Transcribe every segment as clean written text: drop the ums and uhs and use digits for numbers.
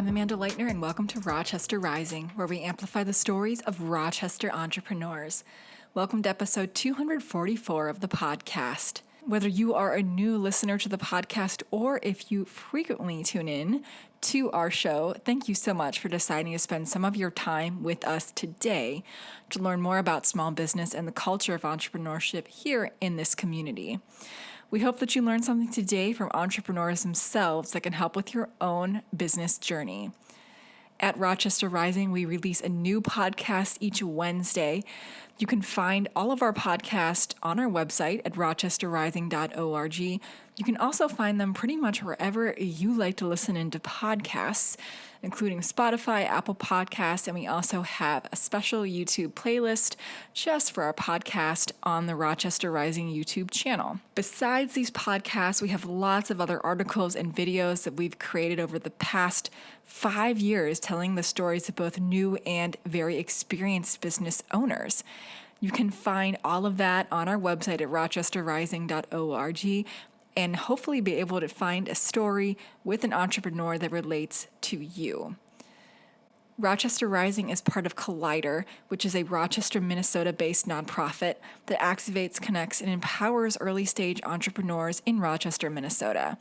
I'm Amanda Leitner, and welcome to Rochester Rising, where we amplify the stories of Rochester entrepreneurs. Welcome to episode 244 of the podcast. Whether you are a new listener to the podcast or if you frequently tune in to our show, thank you so much for deciding to spend some of your time with us today to learn more about small business and the culture of entrepreneurship here in this community. We hope that you learned something today from entrepreneurs themselves that can help with your own business journey. At Rochester Rising, we release a new podcast each Wednesday. You can find all of our podcasts on our website at rochesterrising.org. You can also find them pretty much wherever you like to listen into podcasts, including Spotify, Apple Podcasts, and we also have a special YouTube playlist just for our podcast on the Rochester Rising YouTube channel. Besides these podcasts, we have lots of other articles and videos that we've created over the past 5 years telling the stories of both new and very experienced business owners. You can find all of that on our website at rochesterrising.org and hopefully be able to find a story with an entrepreneur that relates to you. Rochester Rising is part of Collider, which is a Rochester, Minnesota-based nonprofit that activates, connects, and empowers early-stage entrepreneurs in Rochester, Minnesota.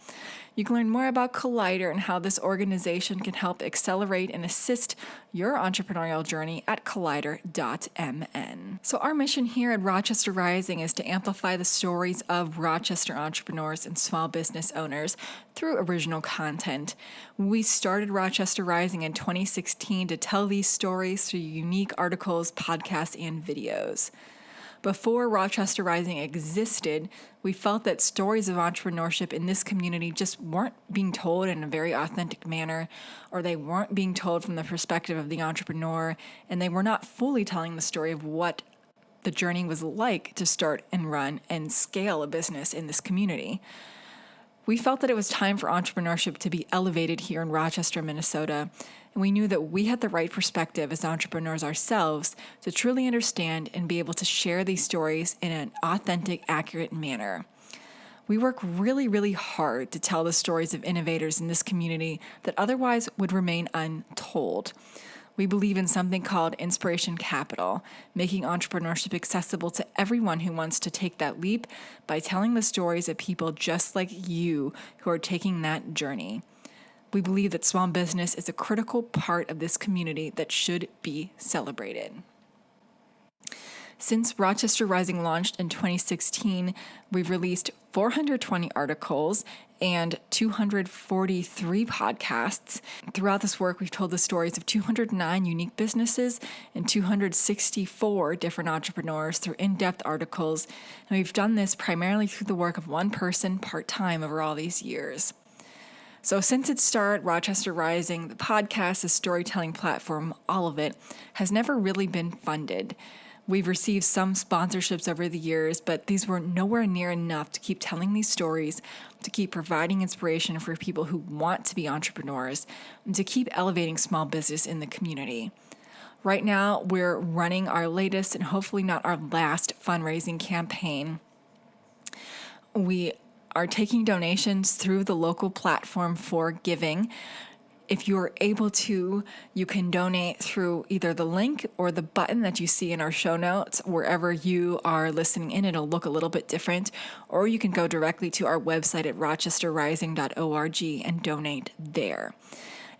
You can learn more about Collider and how this organization can help accelerate and assist your entrepreneurial journey at collider.mn. So our mission here at Rochester Rising is to amplify the stories of Rochester entrepreneurs and small business owners through original content. We started Rochester Rising in 2016 to tell these stories through unique articles, podcasts, and videos. Before Rochester Rising existed, we felt that stories of entrepreneurship in this community just weren't being told in a very authentic manner, or they weren't being told from the perspective of the entrepreneur, and they were not fully telling the story of what the journey was like to start and run and scale a business in this community. We felt that it was time for entrepreneurship to be elevated here in Rochester, Minnesota, and we knew that we had the right perspective as entrepreneurs ourselves to truly understand and be able to share these stories in an authentic, accurate manner. We work really, really hard to tell the stories of innovators in this community that otherwise would remain untold. We believe in something called inspiration capital, making entrepreneurship accessible to everyone who wants to take that leap by telling the stories of people just like you who are taking that journey. We believe that small business is a critical part of this community that should be celebrated. Since Rochester Rising launched in 2016, we've released 420 articles and 243 podcasts. Throughout this work, we've told the stories of 209 unique businesses and 264 different entrepreneurs through in-depth articles, and we've done this primarily through the work of one person part-time over all these years. So since its start, Rochester Rising, the podcast, the storytelling platform, all of it, has never really been funded. We've received some sponsorships over the years, but these were nowhere near enough to keep telling these stories, to keep providing inspiration for people who want to be entrepreneurs, and to keep elevating small business in the community. Right now, we're running our latest and hopefully not our last fundraising campaign. We are taking donations through the local platform for giving. If you're able to, you can donate through either the link or the button that you see in our show notes. Wherever you are listening in, it'll look a little bit different. Or you can go directly to our website at rochesterrising.org and donate there.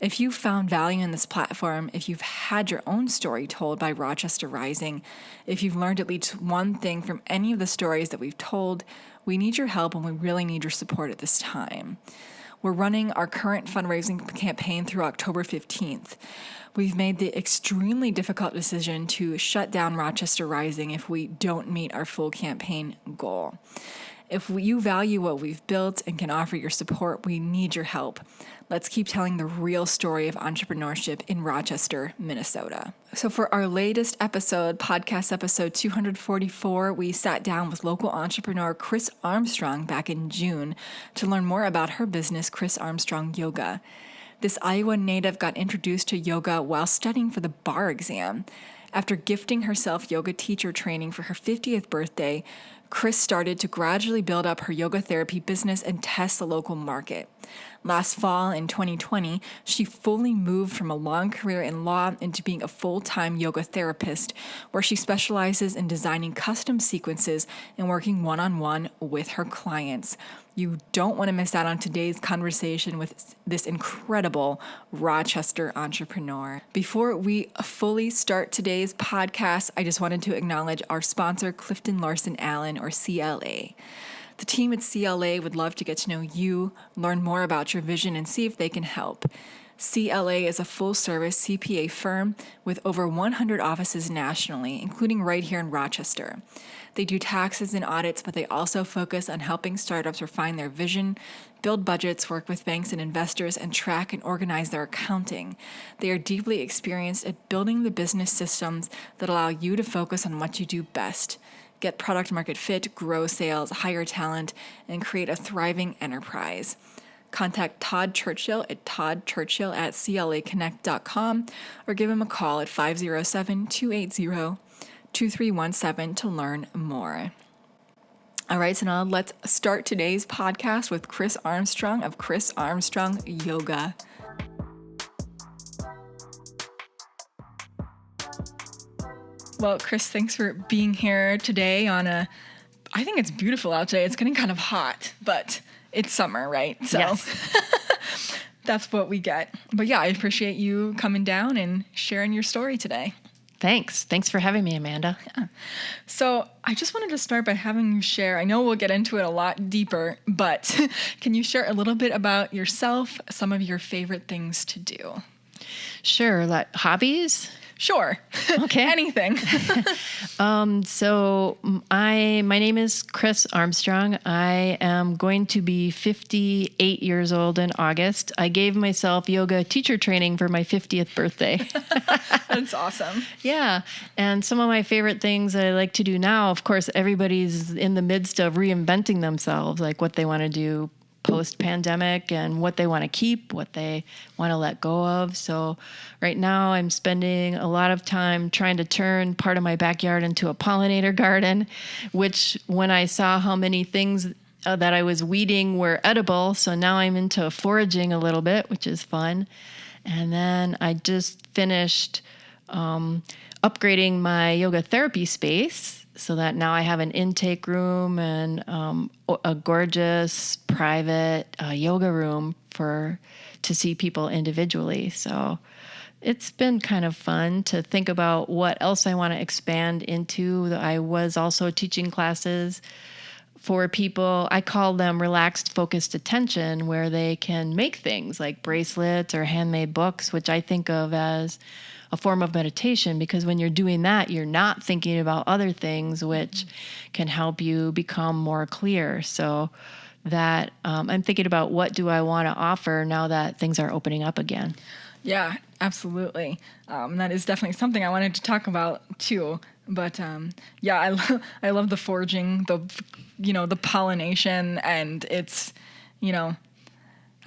If you found value in this platform, if you've had your own story told by Rochester Rising, if you've learned at least one thing from any of the stories that we've told, we need your help and we really need your support at this time. We're running our current fundraising campaign through October 15th. We've made the extremely difficult decision to shut down Rochester Rising if we don't meet our full campaign goal. If you value what we've built and can offer your support, we need your help. Let's keep telling the real story of entrepreneurship in Rochester, Minnesota. So for our latest episode, podcast episode 244, we sat down with local entrepreneur Chris Armstrong back in June to learn more about her business, Chris Armstrong Yoga. This Iowa native got introduced to yoga while studying for the bar exam. After gifting herself yoga teacher training for her 50th birthday, Chris started to gradually build up her yoga therapy business and test the local market. Last fall in 2020, she fully moved from a long career in law into being a full-time yoga therapist, where she specializes in designing custom sequences and working one-on-one with her clients. You don't want to miss out on today's conversation with this incredible Rochester entrepreneur. Before we fully start today's podcast, I just wanted to acknowledge our sponsor, CliftonLarsonAllen, or CLA. The team at CLA would love to get to know you, learn more about your vision, and see if they can help. CLA is a full-service CPA firm with over 100 offices nationally, including right here in Rochester. They do taxes and audits, but they also focus on helping startups refine their vision, build budgets, work with banks and investors, and track and organize their accounting. They are deeply experienced at building the business systems that allow you to focus on what you do best. Get product market fit, grow sales, hire talent, and create a thriving enterprise. Contact Todd Churchill at toddchurchill@claconnect.com or give him a call at 507-280-2317 to learn more. All right, so now let's start today's podcast with Chris Armstrong of Chris Armstrong Yoga. Well, Chris, thanks for being here today I think it's beautiful out today. It's getting kind of hot, but it's summer, right? So yes. That's what we get. But yeah, I appreciate you coming down and sharing your story today. Thanks for having me, Amanda. Yeah. So I just wanted to start by having you share, I know we'll get into it a lot deeper, but can you share a little bit about yourself, some of your favorite things to do? Sure. Like hobbies? Sure. Okay. Anything. So my name is Chris Armstrong. I am going to be 58 years old in August. I gave myself yoga teacher training for my 50th birthday. That's awesome. Yeah. And some of my favorite things that I like to do now, of course, everybody's in the midst of reinventing themselves, like what they want to do post-pandemic and what they want to keep, what they want to let go of. So right now I'm spending a lot of time trying to turn part of my backyard into a pollinator garden, which when I saw how many things that I was weeding were edible, so now I'm into foraging a little bit, which is fun. And then I just finished upgrading my yoga therapy space, so that now I have an intake room and a gorgeous private yoga room to see people individually. So it's been kind of fun to think about what else I want to expand into. I was also teaching classes for people, I call them relaxed, focused attention, where they can make things like bracelets or handmade books, which I think of as a form of meditation, because when you're doing that, you're not thinking about other things, which can help you become more clear. So that I'm thinking about what do I want to offer now that things are opening up again. Yeah, absolutely. That is definitely something I wanted to talk about too. But yeah, I love the foraging, the pollination, and it's, I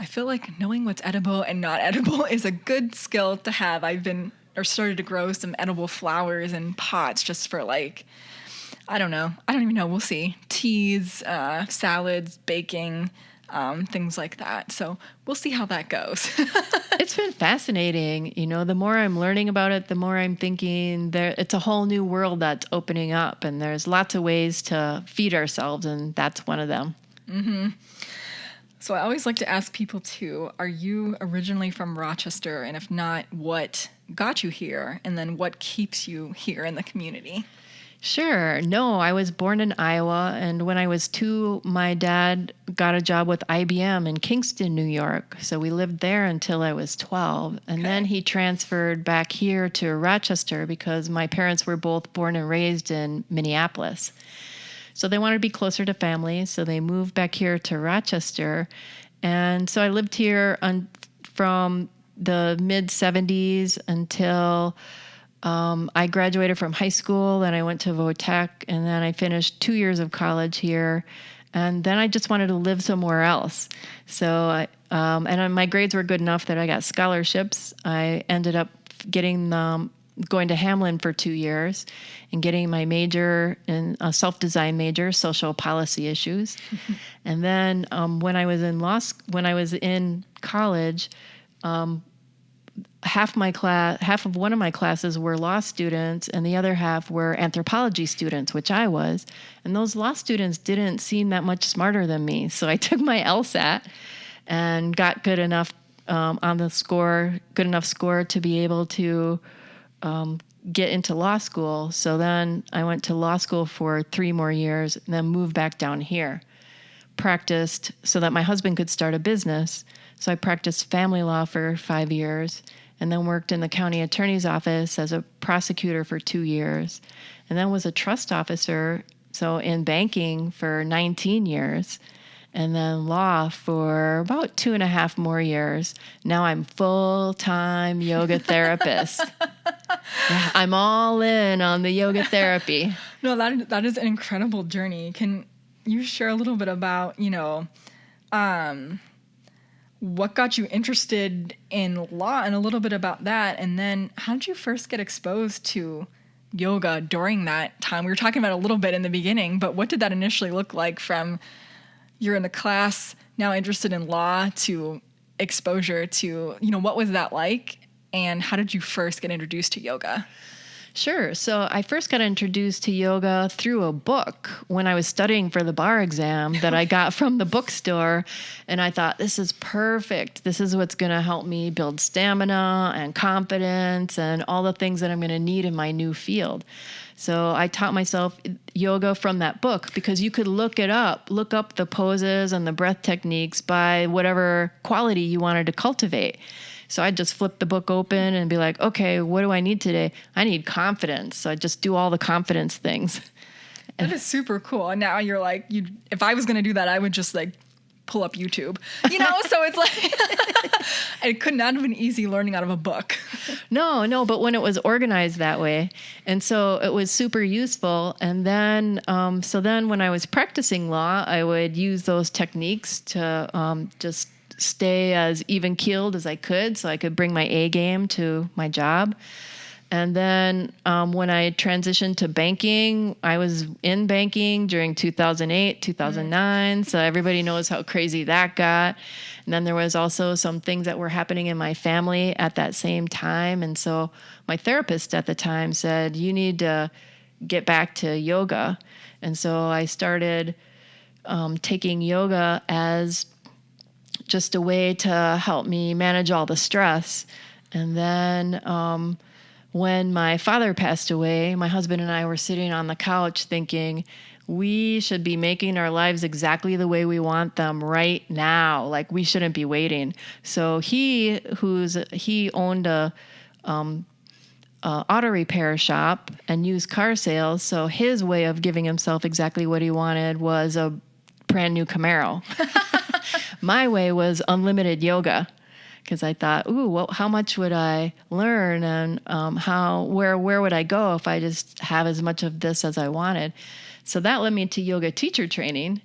feel like knowing what's edible and not edible is a good skill to have. Started to grow some edible flowers in pots just for I don't even know. We'll see. Teas, salads, baking, things like that. So we'll see how that goes. It's been fascinating. The more I'm learning about it, the more I'm thinking it's a whole new world that's opening up, and there's lots of ways to feed ourselves, and that's one of them. Mm-hmm. So I always like to ask people too, are you originally from Rochester? And if not, what got you here? And then what keeps you here in the community? Sure. No, I was born in Iowa, and when I was 2, my dad got a job with IBM in Kingston, New York. So we lived there until I was 12. And then he transferred back here to Rochester because my parents were both born and raised in Minneapolis. So they wanted to be closer to family, so they moved back here to Rochester. And so I lived here from the mid-'70s until I graduated from high school. Then I went to Vo-Tech, and then I finished 2 years of college here. And then I just wanted to live somewhere else. So my grades were good enough that I got scholarships. I ended up getting going to Hamlin for 2 years and getting my major in a self-design major, social policy issues. And then when I was in college, half of one of my classes were law students and the other half were anthropology students, which I was. And those law students didn't seem that much smarter than me. So I took my LSAT and got good enough score to be able to get into law school. So then I went to law school for 3 more years and then moved back down here. Practiced so that my husband could start a business. So I practiced family law for 5 years and then worked in the county attorney's office as a prosecutor for 2 years and then was a trust officer, so in banking for 19 years. And then law for about 2.5 more years. Now I'm full-time yoga therapist. Yeah, I'm all in on the yoga therapy. No, that is an incredible journey. Can you share a little bit about, what got you interested in law and a little bit about that? And then how did you first get exposed to yoga during that time? We were talking about it a little bit in the beginning, but what did that initially look like from you're in the class, now interested in law, to exposure to, what was that like? And how did you first get introduced to yoga? Sure. So I first got introduced to yoga through a book when I was studying for the bar exam that I got from the bookstore. And I thought, this is perfect. This is what's going to help me build stamina and confidence and all the things that I'm going to need in my new field. So I taught myself yoga from that book because you could look up the poses and the breath techniques by whatever quality you wanted to cultivate. So I'd just flip the book open and be like, okay, what do I need today? I need confidence. So I just do all the confidence things. That is super cool. And now you're like, if I was going to do that, I would just pull up YouTube, so it's like, it could not have been easy learning out of a book. No, but when it was organized that way. And so it was super useful. And then, when I was practicing law, I would use those techniques to just stay as even keeled as I could so I could bring my A game to my job. And then when I transitioned to banking, I was in banking during 2008, 2009. So everybody knows how crazy that got. And then there was also some things that were happening in my family at that same time. And so my therapist at the time said, you need to get back to yoga. And so I started taking yoga as just a way to help me manage all the stress. And then when my father passed away, my husband and I were sitting on the couch thinking, we should be making our lives exactly the way we want them right now. Like, we shouldn't be waiting. So he owned a auto repair shop and used car sales. So his way of giving himself exactly what he wanted was a brand new Camaro. My way was unlimited yoga. Because I thought, how much would I learn, and where would I go if I just have as much of this as I wanted? So that led me to yoga teacher training,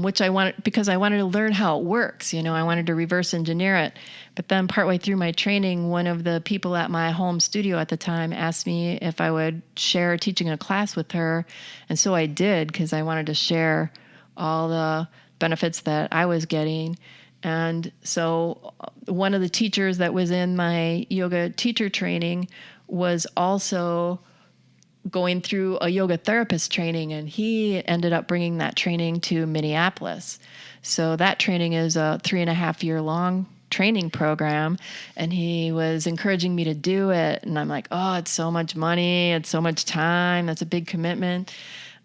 which I wanted because I wanted to learn how it works. I wanted to reverse engineer it. But then partway through my training, one of the people at my home studio at the time asked me if I would share teaching a class with her. And so I did, because I wanted to share all the benefits that I was getting. And so one of the teachers that was in my yoga teacher training was also going through a yoga therapist training, and he ended up bringing that training to Minneapolis. So that training is a 3.5-year long training program, and he was encouraging me to do it. And I'm like, it's so much money, it's so much time, that's a big commitment.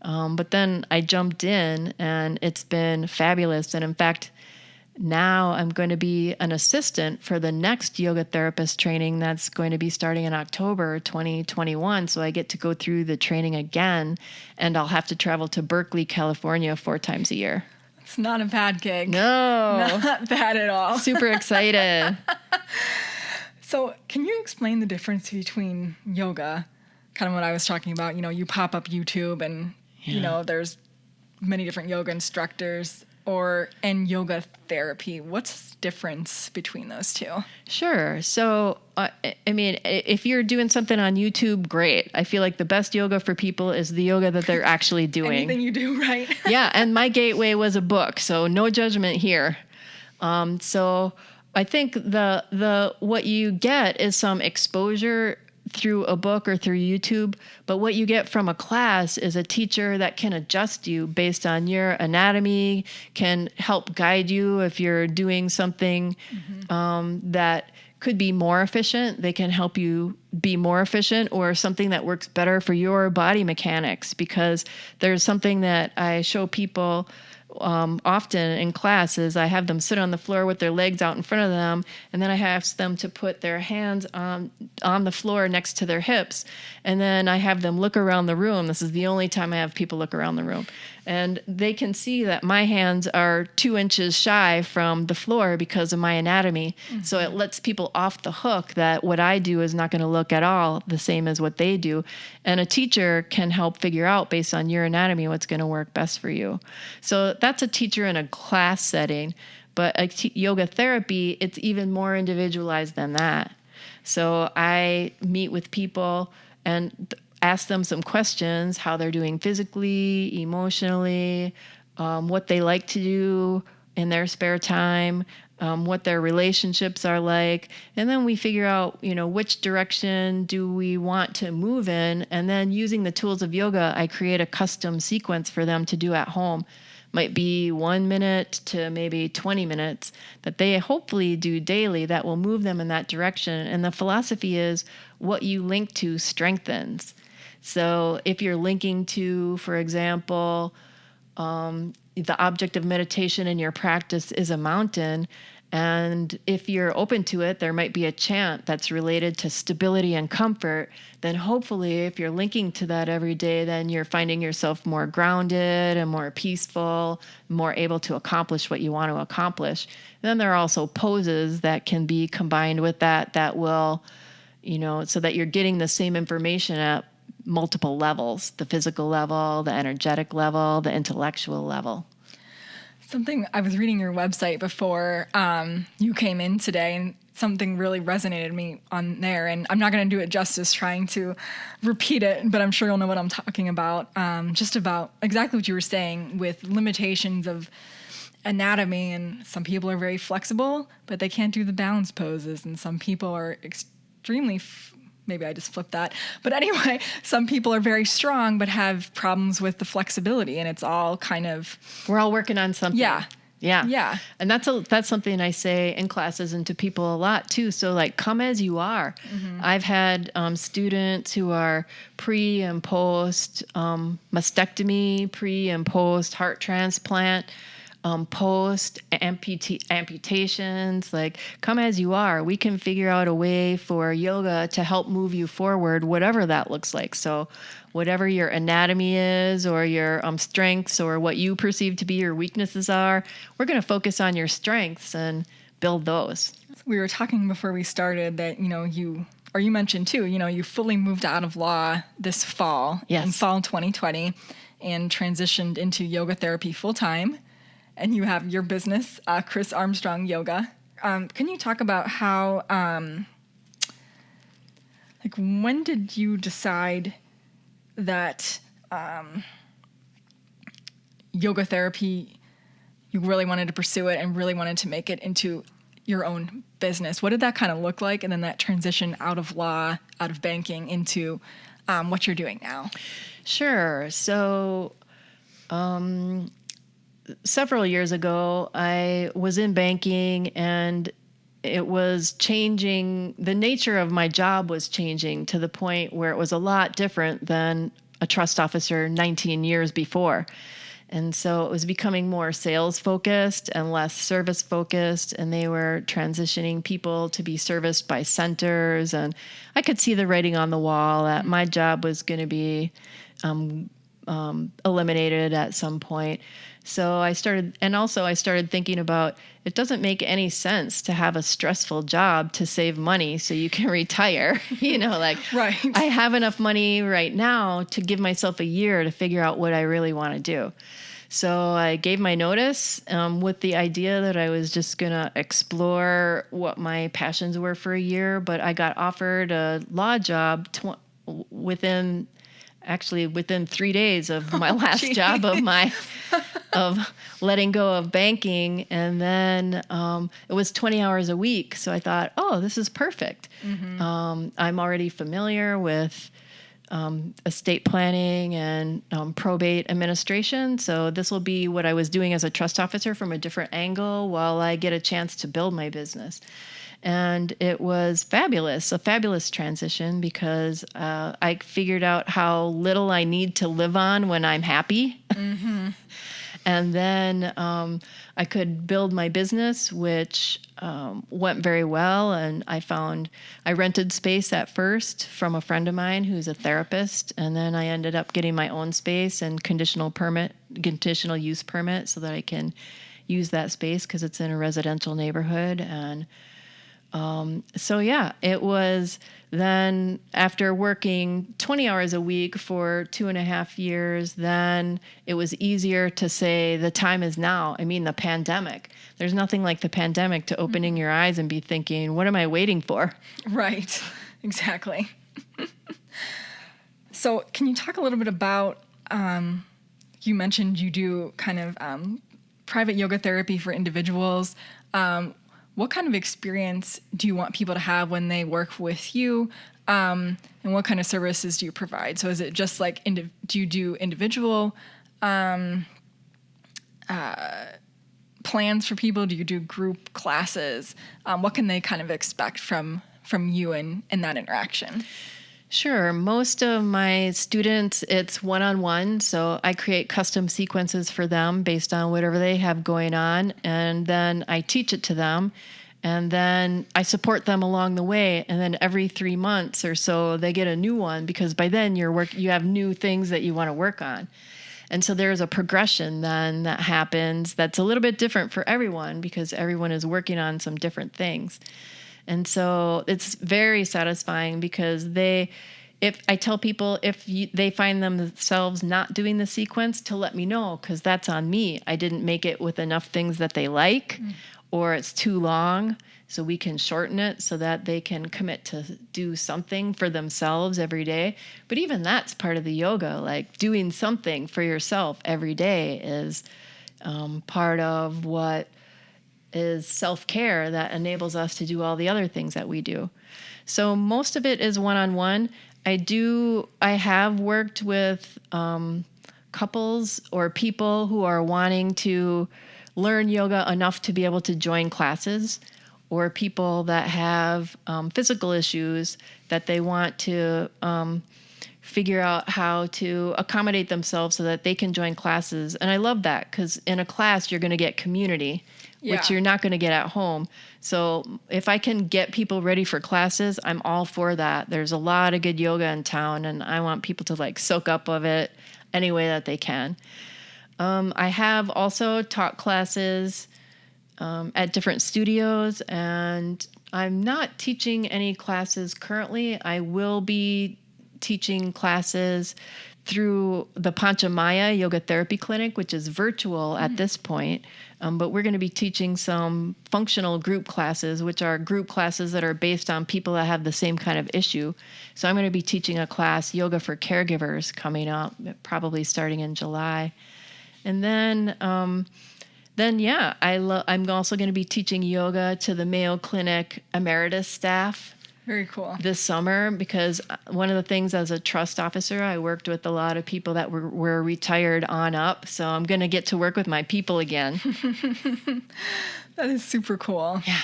But then I jumped in, and it's been fabulous. And in fact, now I'm going to be an assistant for the next yoga therapist training that's going to be starting in October 2021. So I get to go through the training again, and I'll have to travel to Berkeley, California 4 times a year. It's not a bad gig. No. Not bad at all. Super excited. So can you explain the difference between yoga, kind of what I was talking about? You pop up YouTube and, there's many different yoga instructors. and yoga therapy. What's the difference between those two? Sure. So, if you're doing something on YouTube, great. I feel like the best yoga for people is the yoga that they're actually doing. Anything you do, right? Yeah. And my gateway was a book, so no judgment here. So I think the what you get is some exposure through a book or through YouTube, but what you get from a class is a teacher that can adjust you based on your anatomy, can help guide you if you're doing something that could be more efficient. They can help you be more efficient, or something that works better for your body mechanics, because there's something that I show people often in classes. I have them sit on the floor with their legs out in front of them, and then I ask them to put their hands on the floor next to their hips, and then I have them look around the room. This is the only time I have people look around the room, and they can see that my hands are 2 inches shy from the floor because of my anatomy. Mm-hmm. So it lets people off the hook that what I do is not going to look at all the same as what they do. And a teacher can help figure out, based on your anatomy, what's going to work best for you. So that's a teacher in a class setting. But yoga therapy, it's even more individualized than that. So I meet with people and ask them some questions: how they're doing physically, emotionally, what they like to do in their spare time, what their relationships are like. And then we figure out, which direction do we want to move in. And then using the tools of yoga, I create a custom sequence for them to do at home. Might be 1 minute to maybe 20 minutes that they hopefully do daily that will move them in that direction. And the philosophy is, what you link to strengthens. So if you're linking to, for example, the object of meditation in your practice is a mountain, and if you're open to it, there might be a chant that's related to stability and comfort, then hopefully if you're linking to that every day, then you're finding yourself more grounded and more peaceful, more able to accomplish what you want to accomplish. And then there are also poses that can be combined with that will, so that you're getting the same information at multiple levels: the physical level, the energetic level, the intellectual level. Something, I was reading your website before you came in today, and something really resonated with me on there. And I'm not going to do it justice trying to repeat it, but I'm sure you'll know what I'm talking about. Just about exactly what you were saying with limitations of anatomy. And some people are very flexible, but they can't do the balance poses. And some people are extremely maybe I just flipped that. But anyway, some people are very strong but have problems with the flexibility, and it's all kind of... We're all working on something. Yeah. Yeah. And that's something I say in classes and to people a lot too. So come as you are. Mm-hmm. I've had students who are pre and post mastectomy, pre and post heart transplant, post amputations. Come as you are. We can figure out a way for yoga to help move you forward, whatever that looks like. So whatever your anatomy is, or your strengths, or what you perceive to be your weaknesses are, we're going to focus on your strengths and build those. We were talking before we started that, you mentioned too, you fully moved out of law this fall, yes, in fall 2020, and transitioned into yoga therapy full time. And you have your business, Chris Armstrong Yoga. Can you talk about how, when did you decide that yoga therapy, you really wanted to pursue it and really wanted to make it into your own business? What did that kind of look like? And then that transition out of law, out of banking, into what you're doing now? Sure. So, several years ago, I was in banking, and it was changing. The nature of my job was changing to the point where it was a lot different than a trust officer 19 years before. And so it was becoming more sales focused and less service focused, and they were transitioning people to be serviced by centers. And I could see the writing on the wall that my job was going to be eliminated at some point. So I started thinking about, it doesn't make any sense to have a stressful job to save money so you can retire. Right. I have enough money right now to give myself a year to figure out what I really want to do. So I gave my notice with the idea that I was just going to explore what my passions were for a year. But I got offered a law job within 3 days of my last job of letting go of banking. And then it was 20 hours a week. So I thought, oh, this is perfect. I'm already familiar with estate planning and probate administration. So this will be what I was doing as a trust officer from a different angle while I get a chance to build my business. And it was a fabulous transition because I figured out how little I need to live on when I'm happy. And then I could build my business, which went very well. And I rented space at first from a friend of mine who's a therapist. And then I ended up getting my own space and conditional use permit so that I can use that space because it's in a residential neighborhood. And so yeah, it was then after working 20 hours a week for 2.5 years, then it was easier to say the time is now. I mean, the pandemic, there's nothing like the pandemic to opening your eyes and be thinking, what am I waiting for? Right. Exactly. So can you talk a little bit about, you mentioned you do kind of private yoga therapy for individuals. What kind of experience do you want people to have when they work with you? And what kind of services do you provide? So is it just like, do you do individual plans for people? Do you do group classes? What can they kind of expect from you in that interaction? Sure. Most of my students, it's one-on-one. So I create custom sequences for them based on whatever they have going on. And then I teach it to them. And then I support them along the way. And then every 3 months or so, they get a new one because by then you have new things that you want to work on. And so there's a progression then that happens that's a little bit different for everyone because everyone is working on some different things. And so it's very satisfying because if I tell people they find themselves not doing the sequence to let me know because that's on me. I didn't make it with enough things that they like or it's too long. So we can shorten it so that they can commit to do something for themselves every day. But even that's part of the yoga, like doing something for yourself every day is part of what is self-care that enables us to do all the other things that we do. So most of it is one-on-one. I have worked with couples or people who are wanting to learn yoga enough to be able to join classes, or people that have physical issues that they want to figure out how to accommodate themselves so that they can join classes. And I love that because in a class, you're going to get community, which you're not going to get at home. So if I can get people ready for classes, I'm all for that. There's a lot of good yoga in town, and I want people to like soak up of it any way that they can. I have also taught classes at different studios, and I'm not teaching any classes currently. I will be teaching classes through the Panchamaya Yoga Therapy Clinic, which is virtual at this point. But we're going to be teaching some functional group classes, which are group classes that are based on people that have the same kind of issue. So I'm going to be teaching a class, Yoga for Caregivers, coming up, probably starting in July. And then I'm also going to be teaching yoga to the Mayo Clinic emeritus staff. Very cool. This summer, because one of the things as a trust officer, I worked with a lot of people that were retired on up. So I'm going to get to work with my people again. That is super cool. Yeah.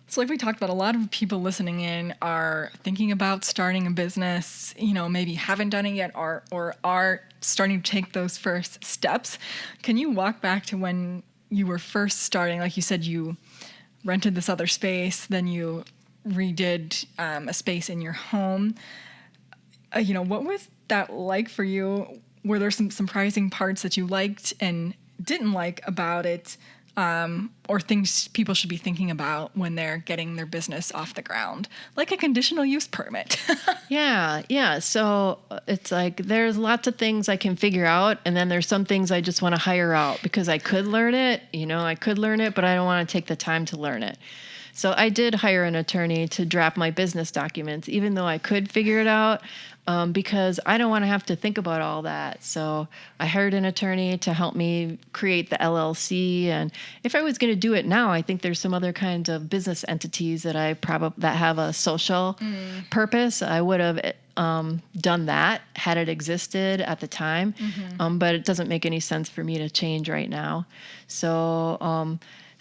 So like we talked about, a lot of people listening in are thinking about starting a business, maybe haven't done it yet or are starting to take those first steps. Can you walk back to when you were first starting? Like you said, you rented this other space, then you redid a space in your home. What was that like for you? Were there some surprising parts that you liked and didn't like about it? or things people should be thinking about when they're getting their business off the ground, like a conditional use permit? Yeah. So it's like there's lots of things I can figure out, and then there's some things I just want to hire out because I could learn it. I could learn it, but I don't want to take the time to learn it. So I did hire an attorney to draft my business documents, even though I could figure it out, because I don't want to have to think about all that. So I hired an attorney to help me create the LLC. And if I was going to do it now, I think there's some other kinds of business entities that that have a social purpose. I would have done that had it existed at the time, but it doesn't make any sense for me to change right now.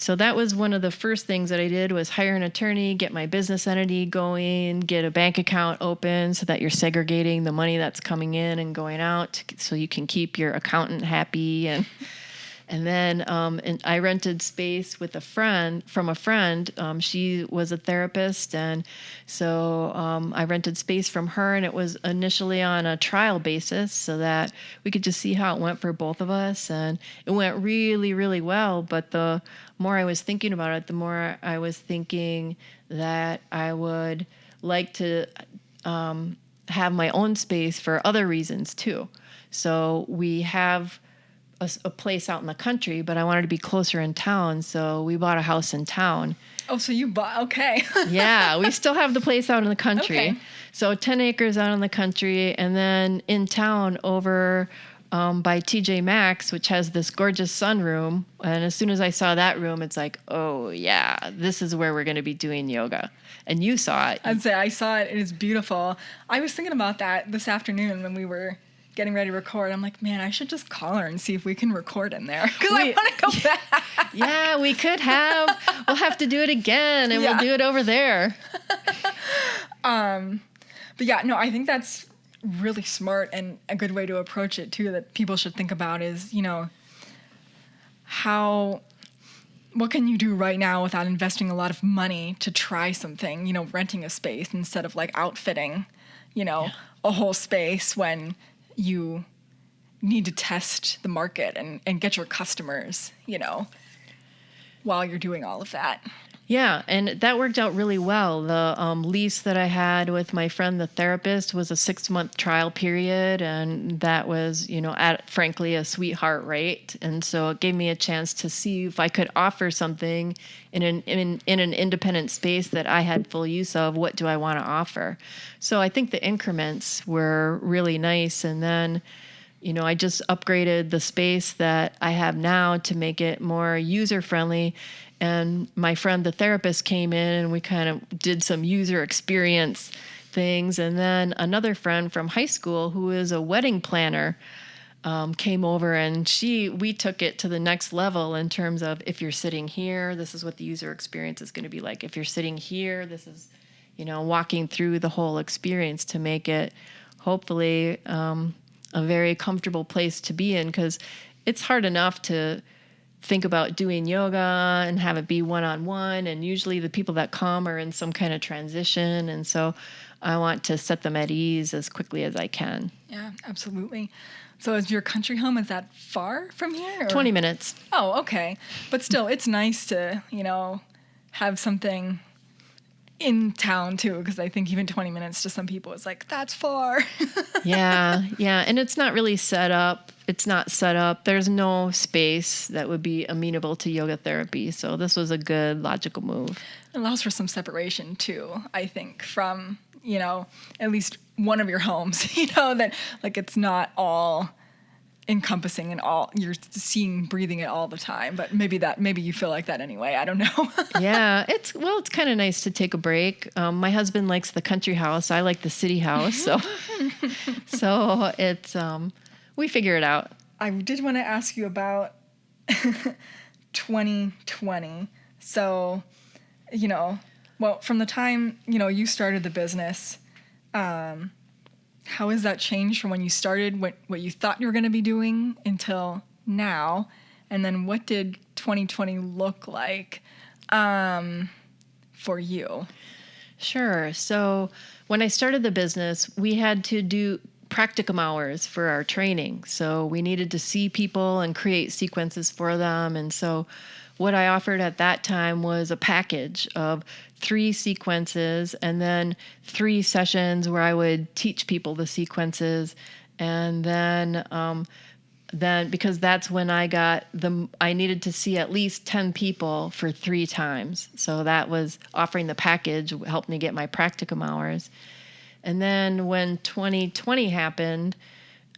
So that was one of the first things that I did was hire an attorney, get my business entity going, get a bank account open so that you're segregating the money that's coming in and going out so you can keep your accountant happy. And then and I rented space with a friend. She was a therapist. And so I rented space from her, and it was initially on a trial basis so that we could just see how it went for both of us. And it went really, really well. But the more I was thinking about it, the more I was thinking that I would like to have my own space for other reasons too. So we have a place out in the country, but I wanted to be closer in town. So we bought a house in town. Oh, so you bought, okay. Yeah, we still have the place out in the country. Okay. So 10 acres out in the country, and then in town over by TJ Maxx, which has this gorgeous sunroom. And as soon as I saw that room, it's like, oh yeah, this is where we're going to be doing yoga. And you saw it. I'd say I saw it. It is beautiful. I was thinking about that this afternoon when we were getting ready to record. I'm like, man, I should just call her and see if we can record in there because I want to go back. Yeah, we could have. We'll have to do it again, and we'll do it over there. But yeah, no, I think that's really smart and a good way to approach it too, that people should think about is, what can you do right now without investing a lot of money to try something, renting a space instead of like outfitting, a whole space when you need to test the market and get your customers, while you're doing all of that. Yeah, and that worked out really well. The lease that I had with my friend, the therapist, was a 6-month trial period, and that was, at frankly a sweetheart rate. And so it gave me a chance to see if I could offer something in an independent space that I had full use of. What do I want to offer? So I think the increments were really nice, and then I just upgraded the space that I have now to make it more user-friendly. And my friend, the therapist, came in and we kind of did some user experience things. And then another friend from high school who is a wedding planner came over, and we took it to the next level in terms of if you're sitting here, this is what the user experience is going to be like. If you're sitting here, this is, walking through the whole experience to make it hopefully a very comfortable place to be in, because it's hard enough to think about doing yoga and have it be one-on-one. And usually the people that come are in some kind of transition. And so I want to set them at ease as quickly as I can. Yeah, absolutely. So is your country home, is that far from here? 20 minutes. Oh, okay. But still, it's nice to, have something in town too, because I think even 20 minutes to some people is like, that's far. Yeah. And it's not really set up. It's not set up. There's no space that would be amenable to yoga therapy. So this was a good logical move. It allows for some separation too, I think, from, at least one of your homes, that like it's not all encompassing and all you're seeing, breathing it all the time. But maybe you feel like that anyway. I don't know. Yeah, it's kind of nice to take a break. My husband likes the country house. I like the city house. So it's we figure it out. I did want to ask you about 2020. So, from the time, you started the business, how has that changed from when you started, what you thought you were going to be doing until now? And then what did 2020 look like for you? Sure. So when I started the business, we had to practicum hours for our training. So we needed to see people and create sequences for them. And so what I offered at that time was a package of 3 sequences and then 3 sessions where I would teach people the sequences. And then because that's when I needed to see at least 10 people for 3 times. So that was offering the package, helped me get my practicum hours. And then when 2020 happened,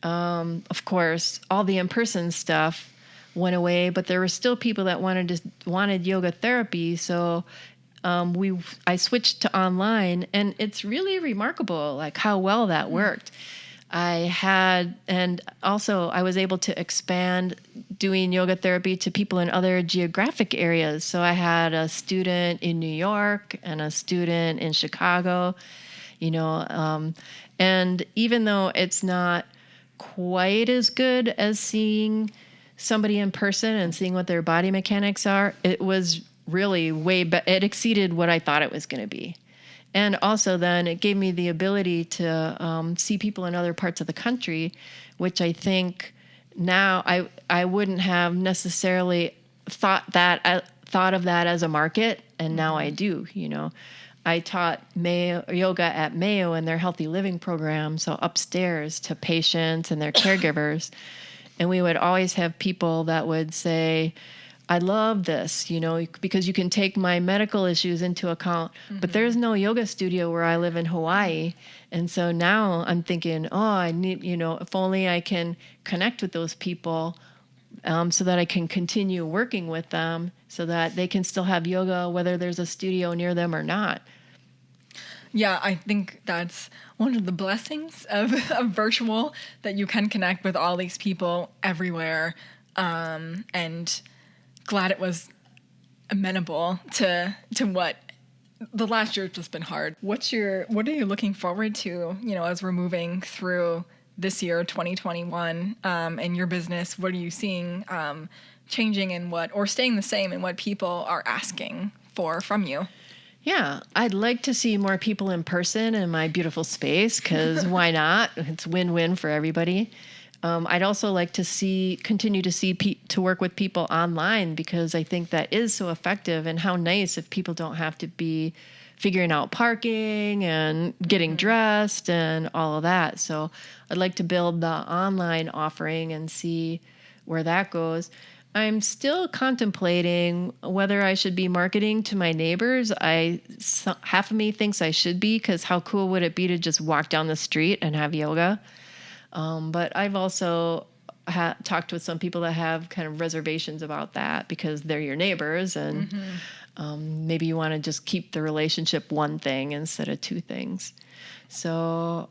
of course, all the in-person stuff went away, but there were still people that wanted yoga therapy. So I switched to online, and it's really remarkable, like how well that worked. And also I was able to expand doing yoga therapy to people in other geographic areas. So I had a student in New York and a student in Chicago, and even though it's not quite as good as seeing somebody in person and seeing what their body mechanics are, it was really it exceeded what I thought it was going to be. And also then it gave me the ability to see people in other parts of the country, which I think now I wouldn't have necessarily thought of that as a market, and now I do. I taught yoga at Mayo in their healthy living program, so upstairs to patients and their caregivers. And we would always have people that would say, I love this, because you can take my medical issues into account, but there's no yoga studio where I live in Hawaii. And so now I'm thinking, I need, if only I can connect with those people so that I can continue working with them so that they can still have yoga, whether there's a studio near them or not. Yeah, I think that's one of the blessings of virtual, that you can connect with all these people everywhere. And glad it was amenable to what the last year has just been hard. What are you looking forward to, as we're moving through this year, 2021, and your business? What are you seeing changing or staying the same in what people are asking from you? Yeah, I'd like to see more people in person in my beautiful space, because why not? It's win-win for everybody. I'd also like to continue to work with people online, because I think that is so effective, and how nice if people don't have to be figuring out parking and getting dressed and all of that. So I'd like to build the online offering and see where that goes. I'm still contemplating whether I should be marketing to my neighbors. Half of me thinks I should be, because how cool would it be to just walk down the street and have yoga? But I've also talked with some people that have kind of reservations about that, because they're your neighbors, and maybe you want to just keep the relationship one thing instead of 2 things. So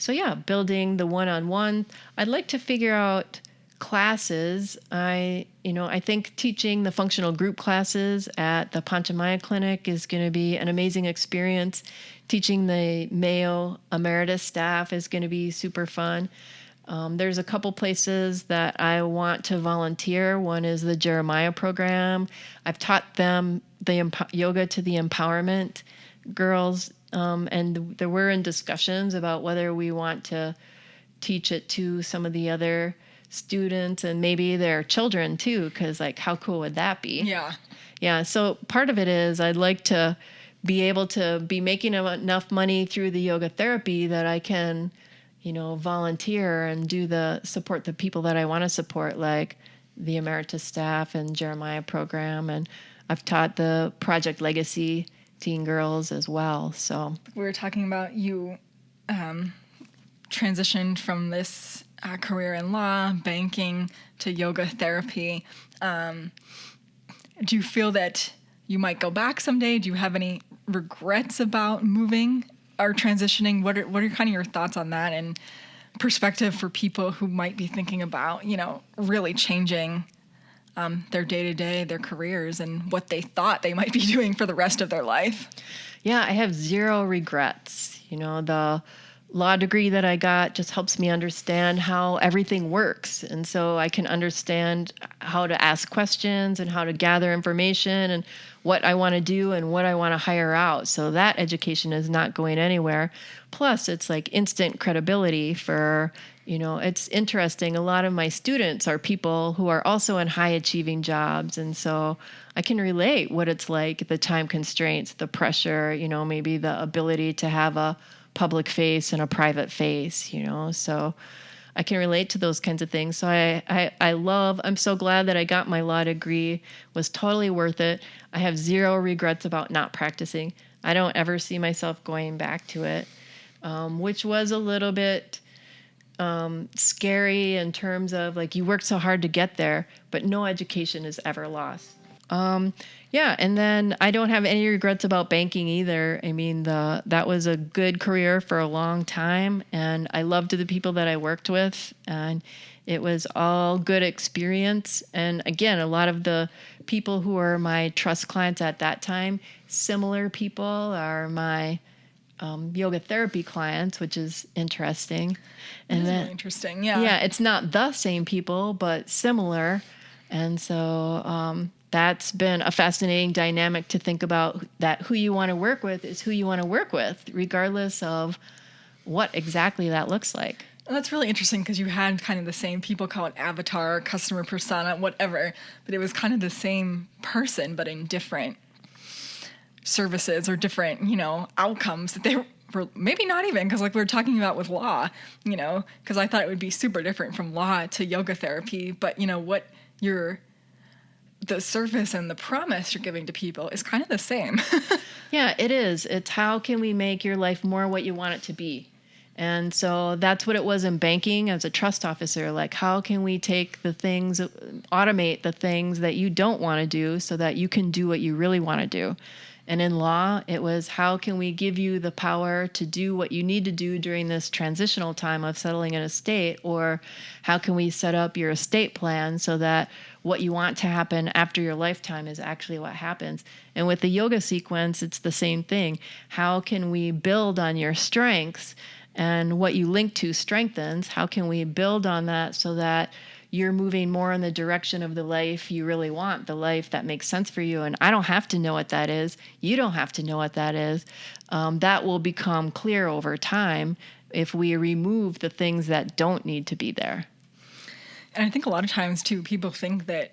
yeah, building the one-on-one. I'd like to figure out classes. I think teaching the functional group classes at the Panchamaya Clinic is going to be an amazing experience. Teaching the Mayo Emeritus staff is going to be super fun. There's a couple places that I want to volunteer. One is the Jeremiah program. I've taught them the yoga to the empowerment girls, and we're in discussions about whether we want to teach it to some of the other students and maybe their children too, because how cool would that be? Yeah. So part of it is I'd like to be able to be making enough money through the yoga therapy that I can volunteer and support the people that I want to support, like the Emeritus staff and Jeremiah program. And I've taught the Project Legacy teen girls as well. So we were talking about you transitioned from this career in law, banking, to yoga therapy. Do you feel that you might go back someday? Do you have any regrets about moving or transitioning? What are kind of your thoughts on that, and perspective for people who might be thinking about, really changing their day-to-day, their careers, and what they thought they might be doing for the rest of their life? Yeah, I have 0 regrets. law degree that I got just helps me understand how everything works. And so I can understand how to ask questions and how to gather information and what I want to do and what I want to hire out. So that education is not going anywhere. Plus, it's like instant credibility for, it's interesting. A lot of my students are people who are also in high achieving jobs. And so I can relate what it's like, the time constraints, the pressure, maybe the ability to have a public face and a private face, so I can relate to those kinds of things. So I'm so glad that I got my law degree. It was totally worth it. I have zero regrets about not practicing. I don't ever see myself going back to it, which was a little bit scary in terms of like you worked so hard to get there, but no education is ever lost. Yeah, and then I don't have any regrets about banking either. I mean, that was a good career for a long time, and I loved the people that I worked with, and it was all good experience. And again, a lot of the people who were my trust clients at that time, similar people are my yoga therapy clients, which is interesting. And then really interesting, yeah. Yeah, it's not the same people, but similar. And so that's been a fascinating dynamic to think about, that who you want to work with is who you want to work with, regardless of what exactly that looks like. And that's really interesting because you had kind of the same, people call it avatar, customer persona, whatever, but it was kind of the same person, but in different services or different, outcomes that they were maybe not even, because like we were talking about with law, because I thought it would be super different from law to yoga therapy, but what the service and the promise you're giving to people is kind of the same. Yeah, it is. It's how can we make your life more what you want it to be? And so that's what it was in banking as a trust officer. Like, how can we take the things, automate the things that you don't want to do so that you can do what you really want to do? And in law, it was how can we give you the power to do what you need to do during this transitional time of settling an estate, or how can we set up your estate plan so that what you want to happen after your lifetime is actually what happens. And with the yoga sequence, it's the same thing. How can we build on your strengths, and what you link to strengthens? How can we build on that so that you're moving more in the direction of the life you really want, the life that makes sense for you? And I don't have to know what that is. You don't have to know what that is. That will become clear over time if we remove the things that don't need to be there. And I think a lot of times, too, people think that,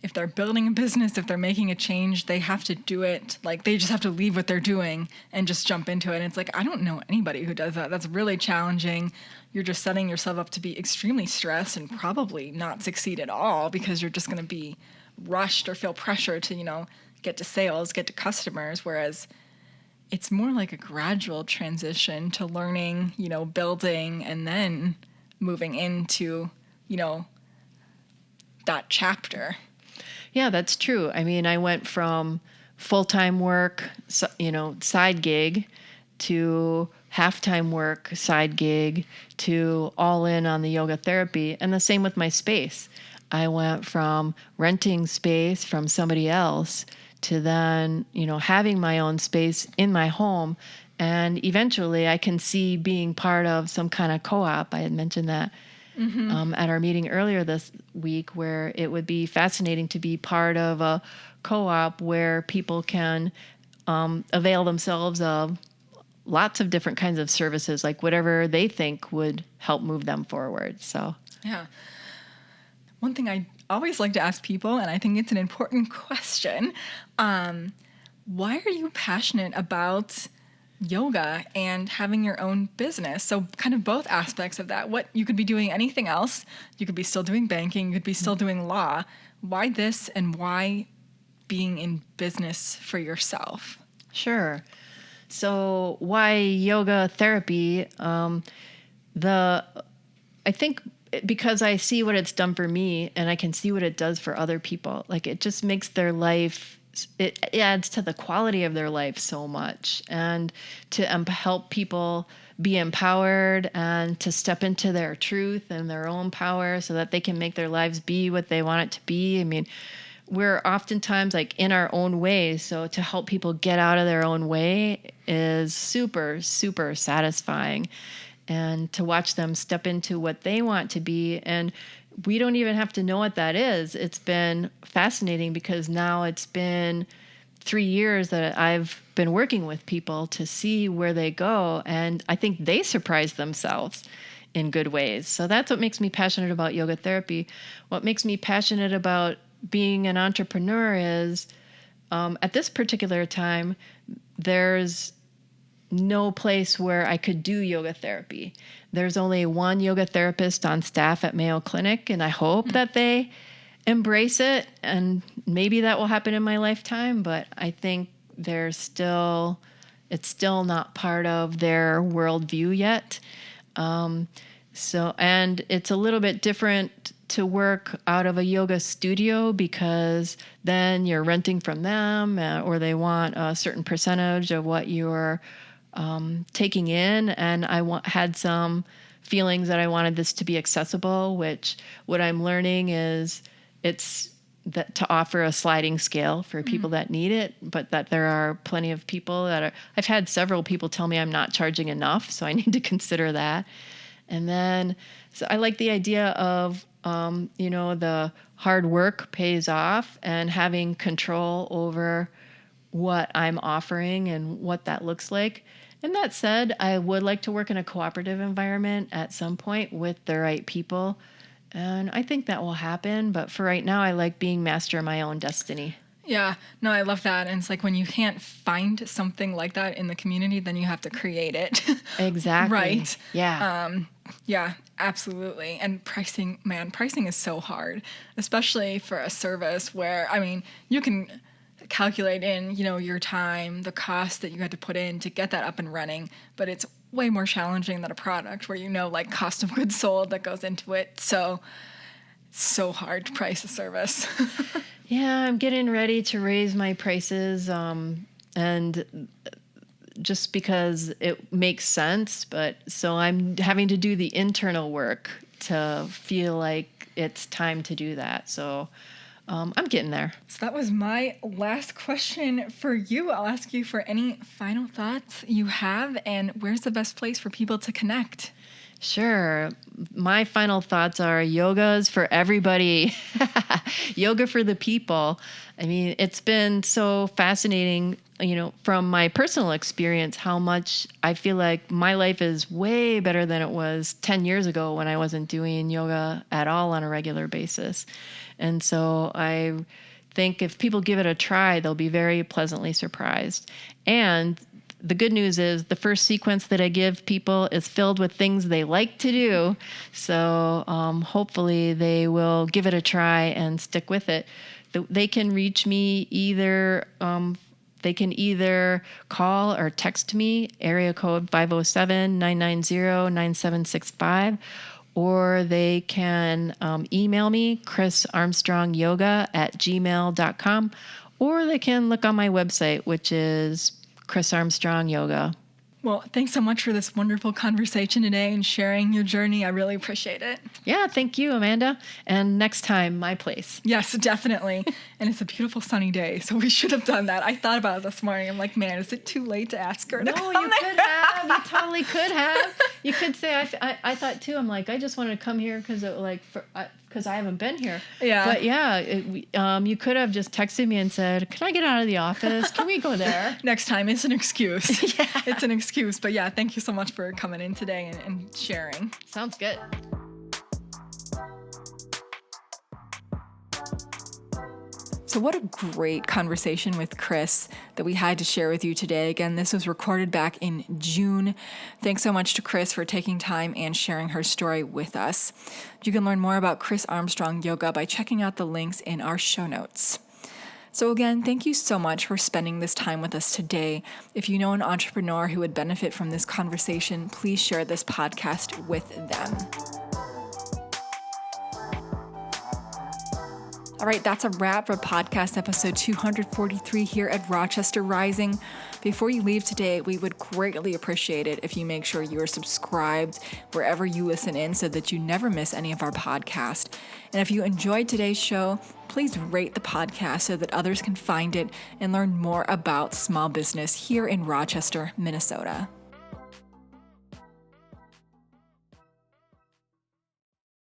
if they're building a business, if they're making a change, they have to do it. Like, they just have to leave what they're doing and just jump into it. And it's like, I don't know anybody who does that. That's really challenging. You're just setting yourself up to be extremely stressed and probably not succeed at all, because you're just going to be rushed or feel pressure to, get to sales, get to customers. Whereas it's more like a gradual transition to learning, building, and then moving into, that chapter. Yeah, that's true. I mean, I went from full-time work, side gig, to half-time work, side gig, to all in on the yoga therapy. And the same with my space. I went from renting space from somebody else to then, having my own space in my home. And eventually I can see being part of some kind of co-op. I had mentioned that at our meeting earlier this week, where it would be fascinating to be part of a co-op where people can avail themselves of lots of different kinds of services, like whatever they think would help move them forward. So, yeah. One thing I always like to ask people, and I think it's an important question, why are you passionate about yoga and having your own business? So kind of both aspects of that. What you could be doing anything else. You could be still doing banking. You could be still doing law. Why this, and why being in business for yourself? Sure. So why yoga therapy? I think because I see what it's done for me, and I can see what it does for other people. Like, it just makes their life, it adds to the quality of their life so much, and to help people be empowered and to step into their truth and their own power so that they can make their lives be what they want it to be. I mean, we're oftentimes like in our own way. So to help people get out of their own way is super, super satisfying. And to watch them step into what they want to be. And we don't even have to know what that is. It's been fascinating because now it's been 3 years that I've been working with people to see where they go. And I think they surprise themselves in good ways. So that's what makes me passionate about yoga therapy. What makes me passionate about being an entrepreneur is at this particular time, there's no place where I could do yoga therapy. There's only one yoga therapist on staff at Mayo Clinic, and I hope that they embrace it, and maybe that will happen in my lifetime, but I think it's still not part of their worldview yet. And it's a little bit different to work out of a yoga studio because then you're renting from them or they want a certain percentage of what you're taking in. And I had some feelings that I wanted this to be accessible, which what I'm learning is it's that to offer a sliding scale for people that need it, but that there are plenty of people I've had several people tell me I'm not charging enough. So I need to consider that. And then, so I like the idea of, the hard work pays off and having control over what I'm offering and what that looks like. And that said, I would like to work in a cooperative environment at some point with the right people. And I think that will happen. But for right now, I like being master of my own destiny. Yeah, no, I love that. And it's like when you can't find something like that in the community, then you have to create it. Exactly. Right. Yeah. Yeah, absolutely. And pricing is so hard, especially for a service where, you can calculate in, your time, the cost that you had to put in to get that up and running, but it's way more challenging than a product where cost of goods sold that goes into it. So it's so hard to price a service. Yeah, I'm getting ready to raise my prices, and just because it makes sense, but so I'm having to do the internal work to feel like it's time to do that. So I'm getting there. So that was my last question for you. I'll ask you for any final thoughts you have, and where's the best place for people to connect? Sure. My final thoughts are yoga's for everybody. Yoga for the people. It's been so fascinating, from my personal experience, how much I feel like my life is way better than it was 10 years ago when I wasn't doing yoga at all on a regular basis. And so I think if people give it a try, they'll be very pleasantly surprised. And the good news is the first sequence that I give people is filled with things they like to do. So hopefully they will give it a try and stick with it. They can reach me either call or text me, area code 507-990-9765, or they can email me, chrisarmstrongyoga@gmail.com, or they can look on my website, which is Chris Armstrong Yoga. Well, thanks so much for this wonderful conversation today and sharing your journey. I really appreciate it. Yeah, thank you, Amanda. And next time, my place. Yes, definitely. And it's a beautiful sunny day, so we should have done that. I thought about it this morning. I'm like, man, is it too late to ask her to come No, you could have. You totally could have. You could say, I thought too, I'm like, I just wanted to come here because I haven't been here. Yeah. But yeah, you could have just texted me and said, can I get out of the office? Can we go there? Next time, it's an excuse. Yeah. It's an excuse. But yeah, thank you so much for coming in today and sharing. Sounds good. So what a great conversation with Chris that we had to share with you today. Again, this was recorded back in June. Thanks so much to Chris for taking time and sharing her story with us. You can learn more about Chris Armstrong Yoga by checking out the links in our show notes. So again, thank you so much for spending this time with us today. If you know an entrepreneur who would benefit from this conversation, please share this podcast with them. All right, that's a wrap for podcast episode 243 here at Rochester Rising. Before you leave today, we would greatly appreciate it if you make sure you are subscribed wherever you listen in so that you never miss any of our podcast. And if you enjoyed today's show, please rate the podcast so that others can find it and learn more about small business here in Rochester, Minnesota.